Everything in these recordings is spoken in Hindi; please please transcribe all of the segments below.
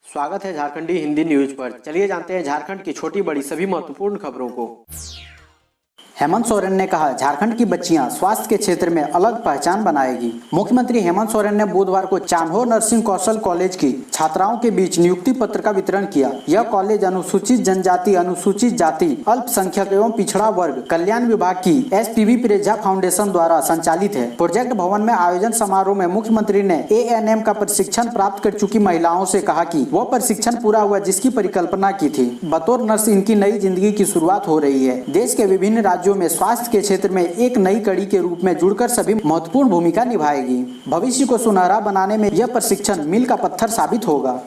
स्वागत है झारखंडी हिंदी न्यूज पर। चलिए जानते हैं झारखंड की छोटी बड़ी सभी महत्वपूर्ण खबरों को। हेमंत सोरेन ने कहा, झारखंड की बच्चियां स्वास्थ्य के क्षेत्र में अलग पहचान बनाएगी। मुख्यमंत्री हेमंत सोरेन ने बुधवार को चान्हो नर्सिंग कौशल कॉलेज की छात्राओं के बीच नियुक्ति पत्र का वितरण किया। यह कॉलेज अनुसूचित जनजाति, अनुसूचित जाति, अल्पसंख्यक एवं पिछड़ा वर्ग कल्याण विभाग की एसपीवी प्रेझा फाउंडेशन द्वारा संचालित है। प्रोजेक्ट भवन में आयोजन समारोह में मुख्यमंत्री ने ANM का प्रशिक्षण प्राप्त कर चुकी महिलाओं से कहा कि वह प्रशिक्षण पूरा हुआ जिसकी परिकल्पना की थी। बतौर नर्स इनकी नई जिंदगी की शुरुआत हो रही है। देश के विभिन्न राज्यों में स्वास्थ्य के क्षेत्र में एक नई कड़ी के रूप में जुड़कर सभी महत्वपूर्ण भूमिका निभाएगी। भविष्य को सुनहरा बनाने में यह प्रशिक्षण मील का पत्थर साबित होगा।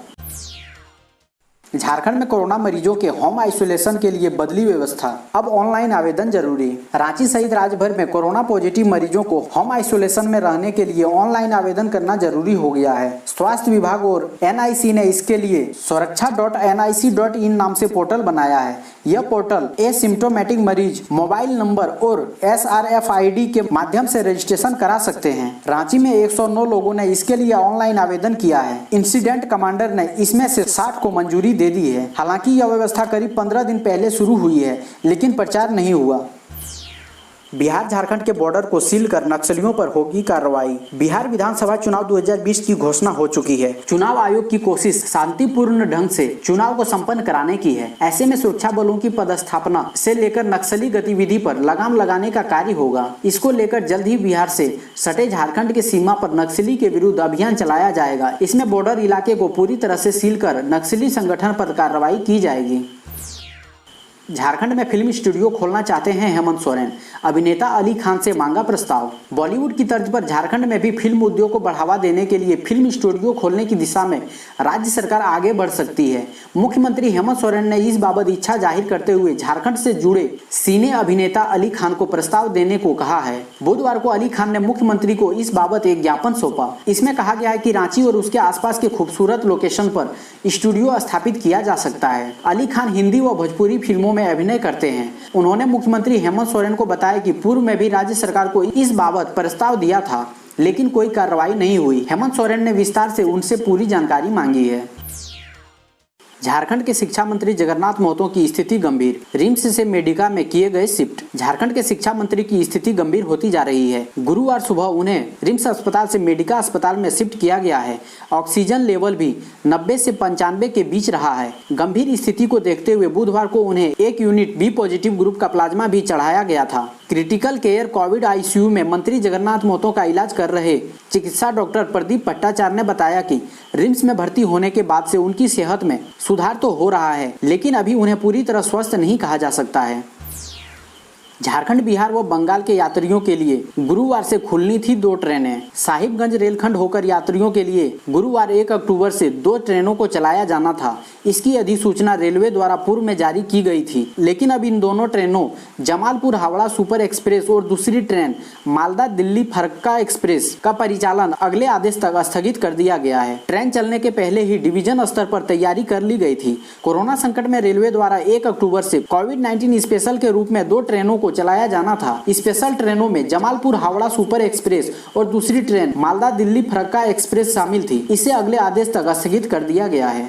झारखंड में कोरोना मरीजों के होम आइसोलेशन के लिए बदली व्यवस्था, अब ऑनलाइन आवेदन जरूरी। रांची सहित राज्य भर में कोरोना पॉजिटिव मरीजों को होम आइसोलेशन में रहने के लिए ऑनलाइन आवेदन करना जरूरी हो गया है। स्वास्थ्य विभाग और NIC ने इसके लिए सुरक्षा.nic.in नाम से पोर्टल बनाया है। यह पोर्टल एसिम्प्टोमेटिक मरीज मोबाइल नंबर और SRFID के माध्यम से रजिस्ट्रेशन करा सकते हैं। रांची में 109 लोगों ने इसके लिए ऑनलाइन आवेदन किया है। इंसिडेंट कमांडर ने इसमें से 60 को मंजूरी दे दी है। हालांकि यह व्यवस्था करीब 15 दिन पहले शुरू हुई है, लेकिन प्रचार नहीं हुआ। बिहार झारखंड के बॉर्डर को सील कर नक्सलियों पर होगी कार्रवाई। बिहार विधानसभा चुनाव 2020 की घोषणा हो चुकी है। चुनाव आयोग की कोशिश शांतिपूर्ण ढंग से चुनाव को संपन्न कराने की है। ऐसे में सुरक्षा बलों की पदस्थापना से लेकर नक्सली गतिविधि पर लगाम लगाने का कार्य होगा। इसको लेकर जल्द ही बिहार से सटे झारखंड की सीमा पर नक्सली के विरुद्ध अभियान चलाया जाएगा। इसमें बॉर्डर इलाके को पूरी तरह से सील कर नक्सली संगठन पर कार्रवाई की जाएगी। झारखंड में फिल्म स्टूडियो खोलना चाहते हैं हेमंत सोरेन। अभिनेता अली खान से मांगा प्रस्ताव। बॉलीवुड की तर्ज पर झारखंड में भी फिल्म उद्योग को बढ़ावा देने के लिए फिल्म स्टूडियो खोलने की दिशा में राज्य सरकार आगे बढ़ सकती है। मुख्यमंत्री हेमंत सोरेन ने इस बाबत इच्छा जाहिर करते हुए झारखंड से जुड़े सिने अभिनेता अली खान को प्रस्ताव देने को कहा है। बुधवार को अली खान ने मुख्यमंत्री को इस बाबत एक ज्ञापन सौंपा। इसमें कहा गया है कि रांची और उसके आसपास के खूबसूरत लोकेशन पर स्टूडियो स्थापित किया जा सकता है। अली खान हिंदी व भोजपुरी फिल्मों में अभिनय करते हैं। उन्होंने मुख्यमंत्री हेमंत सोरेन को बताया कि पूर्व में भी राज्य सरकार को इस बाबत प्रस्ताव दिया था, लेकिन कोई कार्रवाई नहीं हुई। हेमंत सोरेन ने विस्तार से उनसे पूरी जानकारी मांगी है। झारखंड के शिक्षा मंत्री जगन्नाथ महतो की स्थिति गंभीर, रिम्स से मेडिका में किए गए शिफ्ट। झारखंड के शिक्षा मंत्री की स्थिति गंभीर होती जा रही है। गुरुवार सुबह उन्हें रिम्स अस्पताल से मेडिका अस्पताल में शिफ्ट किया गया है। ऑक्सीजन लेवल भी 90 से 95 के बीच रहा है। गंभीर स्थिति को देखते हुए बुधवार को उन्हें एक यूनिट B पॉजिटिव ग्रुप का प्लाज्मा भी चढ़ाया गया था। क्रिटिकल केयर कोविड ICU में मंत्री जगन्नाथ महतो का इलाज कर रहे चिकित्सा डॉक्टर प्रदीप भट्टाचार्य ने बताया कि रिम्स में भर्ती होने के बाद से उनकी सेहत में सुधार तो हो रहा है, लेकिन अभी उन्हें पूरी तरह स्वस्थ नहीं कहा जा सकता है। झारखंड, बिहार व बंगाल के यात्रियों के लिए गुरुवार से खुलनी थी 2 ट्रेनें। साहिबगंज रेलखंड होकर यात्रियों के लिए गुरुवार 1 अक्टूबर से 2 ट्रेनों को चलाया जाना था। इसकी अधिसूचना रेलवे द्वारा पूर्व में जारी की गई थी, लेकिन अब इन दोनों ट्रेनों जमालपुर हावड़ा सुपर एक्सप्रेस और दूसरी ट्रेन मालदा दिल्ली फरक्का एक्सप्रेस का परिचालन अगले आदेश तक स्थगित कर दिया गया है। ट्रेन चलने के पहले ही डिवीजन स्तर पर तैयारी कर ली गई थी। कोरोना संकट में रेलवे द्वारा 1 अक्टूबर से कोविड-19 स्पेशल के रूप में 2 ट्रेनों को चलाया जाना था। स्पेशल ट्रेनों में जमालपुर हावड़ा सुपर एक्सप्रेस और दूसरी ट्रेन मालदा दिल्ली फरक्का एक्सप्रेस शामिल थी। इसे अगले आदेश तक स्थगित कर दिया गया है।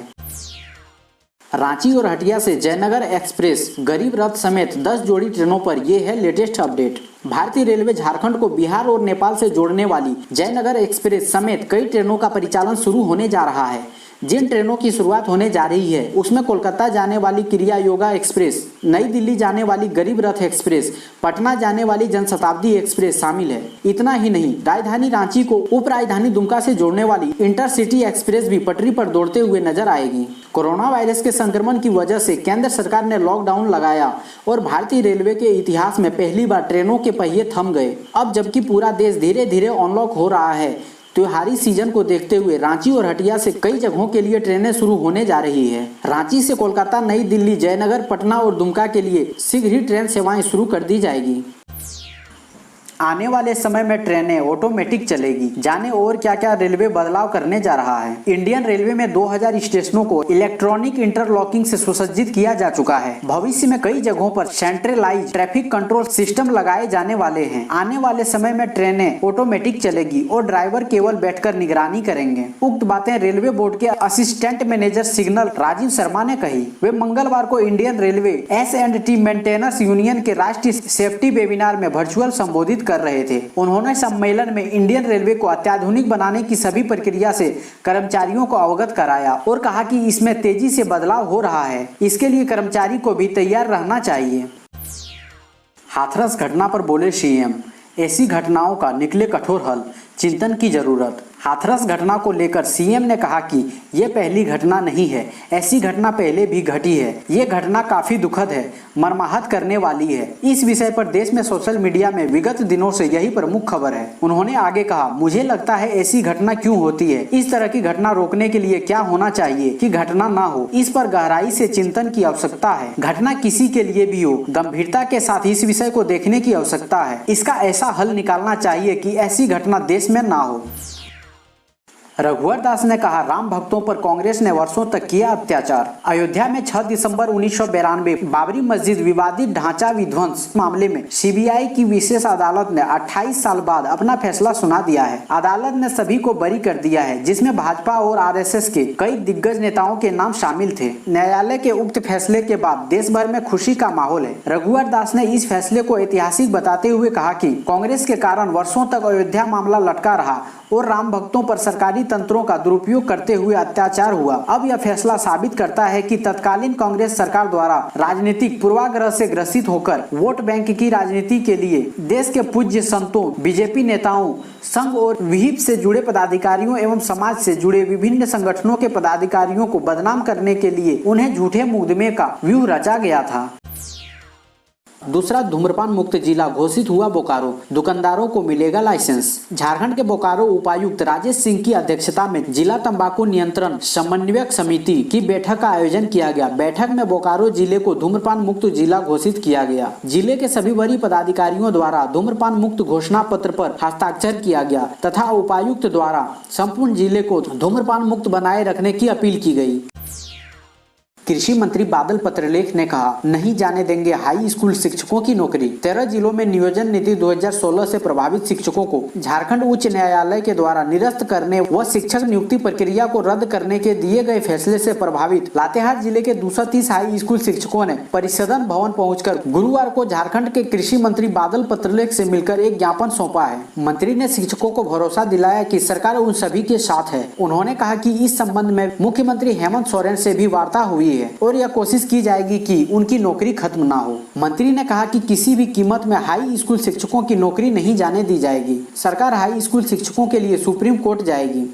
रांची और हटिया से जयनगर एक्सप्रेस, गरीब रथ समेत 10 जोड़ी ट्रेनों पर यह है लेटेस्ट अपडेट। भारतीय रेलवे झारखंड को बिहार और नेपाल से जोड़ने वाली जयनगर एक्सप्रेस समेत कई ट्रेनों का परिचालन शुरू होने जा रहा है। जिन ट्रेनों की शुरुआत होने जा रही है उसमें कोलकाता जाने वाली क्रिया योगा एक्सप्रेस, नई दिल्ली जाने वाली गरीब रथ एक्सप्रेस, पटना जाने वाली जनशताब्दी एक्सप्रेस शामिल है। इतना ही नहीं, राजधानी रांची को उप राजधानी दुमका से जोड़ने वाली इंटरसिटी एक्सप्रेस भी पटरी पर दौड़ते हुए नजर आएगी। कोरोना वायरस के संक्रमण की वजह से केंद्र सरकार ने लॉकडाउन लगाया और भारतीय रेलवे के इतिहास में पहली बार ट्रेनों के पहिए थम गए। अब जबकि पूरा देश धीरे धीरे अनलॉक हो रहा है, त्योहारी सीजन को देखते हुए रांची और हटिया से कई जगहों के लिए ट्रेनें शुरू होने जा रही है। रांची से कोलकाता, नई दिल्ली, जयनगर, पटना और दुमका के लिए शीघ्र ही ट्रेन सेवाएं शुरू कर दी जाएगी। आने वाले समय में ट्रेनें ऑटोमेटिक चलेगी। जाने और क्या क्या रेलवे बदलाव करने जा रहा है। इंडियन रेलवे में 2000 स्टेशनों को इलेक्ट्रॉनिक इंटरलॉकिंग से सुसज्जित किया जा चुका है। भविष्य में कई जगहों पर सेंट्रलाइज्ड ट्रैफिक कंट्रोल सिस्टम लगाए जाने वाले हैं। आने वाले समय में ट्रेनें ऑटोमेटिक चलेगी और ड्राइवर केवल बैठकर निगरानी करेंगे। उक्त बातें रेलवे बोर्ड के assistant manager signal Rajeev Sharma ने कही। वे मंगलवार को Indian railway S&T maintenance union के राष्ट्रीय सेफ्टी वेबिनार में वर्चुअल संबोधित कर रहे थे। उन्होंने सम्मेलन में इंडियन रेलवे को अत्याधुनिक बनाने की सभी प्रक्रिया से कर्मचारियों को अवगत कराया और कहा कि इसमें तेजी से बदलाव हो रहा है। इसके लिए कर्मचारी को भी तैयार रहना चाहिए। हाथरस घटना पर बोले सीएम, ऐसी घटनाओं का निकले कठोर हल, चिंतन की जरूरत। हाथरस घटना को लेकर सीएम ने कहा कि ये पहली घटना नहीं है, ऐसी घटना पहले भी घटी है। ये घटना काफी दुखद है, मर्माहत करने वाली है। इस विषय पर देश में सोशल मीडिया में विगत दिनों से यही प्रमुख खबर है। उन्होंने आगे कहा, मुझे लगता है ऐसी घटना क्यों होती है, इस तरह की घटना रोकने के लिए क्या होना चाहिए कि घटना ना हो, इस पर गहराई से चिंतन की आवश्यकता है। घटना किसी के लिए भी हो, गंभीरता के साथ इस विषय को देखने की आवश्यकता है। इसका ऐसा हल निकालना चाहिए कि ऐसी घटना देश में ना हो। रघुवर दास ने कहा, राम भक्तों पर कांग्रेस ने वर्षों तक किया अत्याचार। अयोध्या में 6 दिसंबर 1992 बाबरी मस्जिद विवादित ढांचा विध्वंस मामले में सीबीआई की विशेष अदालत ने 28 साल बाद अपना फैसला सुना दिया है। अदालत ने सभी को बरी कर दिया है, जिसमें भाजपा और आरएसएस के कई दिग्गज नेताओं के नाम शामिल थे। न्यायालय के उक्त फैसले के बाद देश भर में खुशी का माहौल है। रघुवर दास ने इस फैसले को ऐतिहासिक बताते हुए कहा कि कांग्रेस के कारण वर्षों तक अयोध्या मामला लटका रहा और राम भक्तों पर सरकारी तंत्रों का दुरुपयोग करते हुए अत्याचार हुआ। अब यह फैसला साबित करता है कि तत्कालीन कांग्रेस सरकार द्वारा राजनीतिक पूर्वाग्रह से ग्रसित होकर वोट बैंक की राजनीति के लिए देश के पूज्य संतों, बीजेपी नेताओं, संघ और विहिप से जुड़े पदाधिकारियों एवं समाज से जुड़े विभिन्न संगठनों के पदाधिकारियों को बदनाम करने के लिए उन्हें झूठे मुकदमे का व्यूह रचा गया था। दूसरा धूम्रपान मुक्त जिला घोषित हुआ बोकारो, दुकानदारों को मिलेगा लाइसेंस। झारखंड के बोकारो उपायुक्त राजेश सिंह की अध्यक्षता में जिला तंबाकू नियंत्रण समन्वयक समिति की बैठक का आयोजन किया गया। बैठक में बोकारो जिले को धूम्रपान मुक्त जिला घोषित किया गया। जिले के सभी वरीय पदाधिकारियों द्वारा धूम्रपान मुक्त घोषणा पत्र पर हस्ताक्षर किया गया तथा उपायुक्त द्वारा संपूर्ण जिले को धूम्रपान मुक्त बनाए रखने की अपील की गई। कृषि मंत्री बादल पत्रलेख ने कहा, नहीं जाने देंगे हाई स्कूल शिक्षकों की नौकरी। 13 जिलों में नियोजन नीति 2016 से प्रभावित शिक्षकों को झारखंड उच्च न्यायालय के द्वारा निरस्त करने व शिक्षक नियुक्ति प्रक्रिया को रद्द करने के दिए गए फैसले से प्रभावित लातेहार जिले के 230 हाई स्कूल शिक्षकों ने परिसदन भवन पहुंचकर गुरुवार को झारखंड के कृषि मंत्री बादल पत्रलेख से मिलकर एक ज्ञापन सौंपा है। मंत्री ने शिक्षकों को भरोसा दिलाया कि सरकार उन सभी के साथ है। उन्होंने कहा कि इस संबंध में मुख्यमंत्री हेमंत सोरेन से भी वार्ता हुई है और यह कोशिश की जाएगी कि उनकी नौकरी खत्म ना हो। मंत्री ने कहा कि किसी भी कीमत में हाई स्कूल शिक्षकों की नौकरी नहीं जाने दी जाएगी। सरकार हाई स्कूल शिक्षकों के लिए सुप्रीम कोर्ट जाएगी।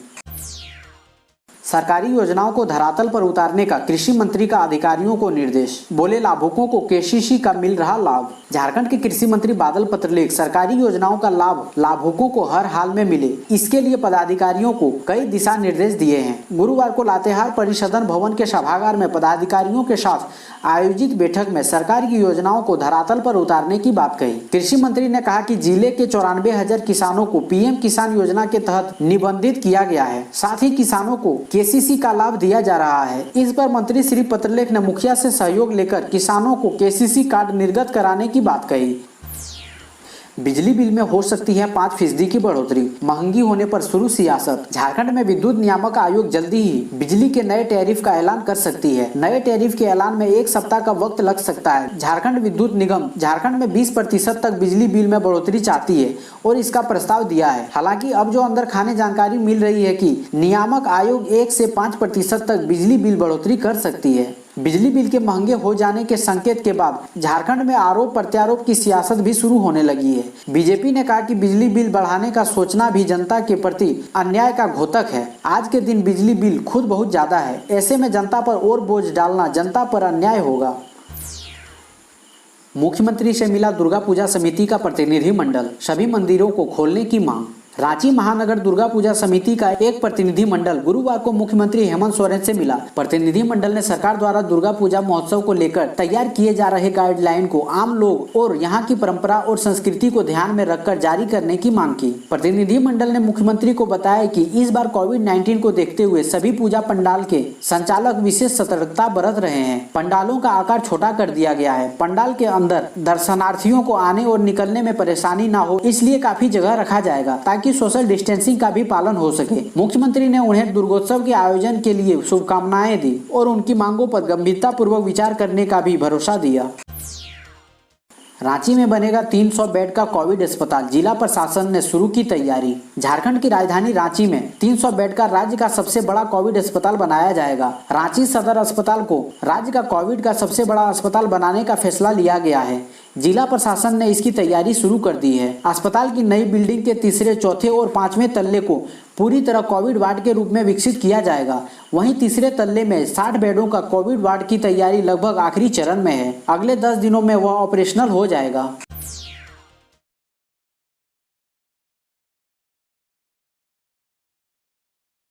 सरकारी योजनाओं को धरातल पर उतारने का कृषि मंत्री का अधिकारियों को निर्देश। बोले, लाभुकों को केसीसी का मिल रहा लाभ। झारखंड के कृषि मंत्री बादल पत्रलेख सरकारी योजनाओं का लाभ लाभुकों को हर हाल में मिले, इसके लिए पदाधिकारियों को कई दिशा निर्देश दिए हैं। गुरुवार को लातेहार परिसदन भवन के सभागार में पदाधिकारियों के साथ आयोजित बैठक में सरकार की योजनाओं को धरातल पर उतारने की बात कही। कृषि मंत्री ने कहा कि जिले के 94,000 किसानों को पीएम किसान योजना के तहत निबंधित किया गया है। साथ ही किसानों को केसीसी का लाभ दिया जा रहा है। इस पर मंत्री श्री पत्रलेख ने मुखिया से सहयोग लेकर किसानों को केसीसी कार्ड निर्गत कराने की बात कही। बिजली बिल में हो सकती है 5% की बढ़ोतरी, महंगी होने पर शुरू सियासत। झारखंड में विद्युत नियामक आयोग जल्दी ही बिजली के नए टैरिफ का ऐलान कर सकती है। नए टैरिफ के ऐलान में 1 सप्ताह का वक्त लग सकता है। झारखंड विद्युत निगम झारखंड में 20% तक बिजली बिल में बढ़ोतरी चाहती है और इसका प्रस्ताव दिया है। हालांकि अब जो अंदर खाने जानकारी मिल रही है कि नियामक आयोग 1 से 5% तक बिजली बिल बढ़ोतरी कर सकती है। बिजली बिल के महंगे हो जाने के संकेत के बाद झारखंड में आरोप प्रत्यारोप की सियासत भी शुरू होने लगी है। बीजेपी ने कहा कि बिजली बिल बढ़ाने का सोचना भी जनता के प्रति अन्याय का घोतक है। आज के दिन बिजली बिल खुद बहुत ज्यादा है, ऐसे में जनता पर और बोझ डालना जनता पर अन्याय होगा। मुख्यमंत्री से मिला दुर्गा पूजा समिति का प्रतिनिधि मंडल, सभी मंदिरों को खोलने की मांग। रांची महानगर दुर्गा पूजा समिति का एक प्रतिनिधि मंडल गुरुवार को मुख्यमंत्री हेमंत सोरेन से मिला। प्रतिनिधि मंडल ने सरकार द्वारा दुर्गा पूजा महोत्सव को लेकर तैयार किए जा रहे गाइडलाइन को आम लोग और यहाँ की परंपरा और संस्कृति को ध्यान में रखकर जारी करने की मांग की। प्रतिनिधि मंडल ने मुख्यमंत्री को बताया कि इस बार कोविड-19 को देखते हुए सभी पूजा पंडाल के संचालक विशेष सतर्कता बरत रहे हैं। पंडालों का आकार छोटा कर दिया गया है। पंडाल के अंदर दर्शनार्थियों को आने और निकलने में परेशानी न हो, इसलिए काफी जगह रखा जाएगा ताकि सोशल डिस्टेंसिंग का भी पालन हो सके। मुख्यमंत्री ने उन्हें दुर्गोत्सव के आयोजन के लिए शुभकामनाएं दी और उनकी मांगों पर गंभीरता पूर्वक विचार करने का भी भरोसा दिया। रांची में बनेगा 300 बेड का कोविड अस्पताल, जिला प्रशासन ने शुरू की तैयारी। झारखंड की राजधानी रांची में 300 बेड का राज्य का सबसे बड़ा कोविड अस्पताल बनाया जाएगा। रांची सदर अस्पताल को राज्य का कोविड का सबसे बड़ा अस्पताल बनाने का फैसला लिया गया है। जिला प्रशासन ने इसकी तैयारी शुरू कर दी है। अस्पताल की नई बिल्डिंग के तीसरे, चौथे और 5वें तल्ले को पूरी तरह कोविड वार्ड के रूप में विकसित किया जाएगा। वहीं तीसरे तल्ले में 60 बेडों का कोविड वार्ड की तैयारी लगभग आखिरी चरण में है। अगले 10 दिनों में वह ऑपरेशनल हो जाएगा।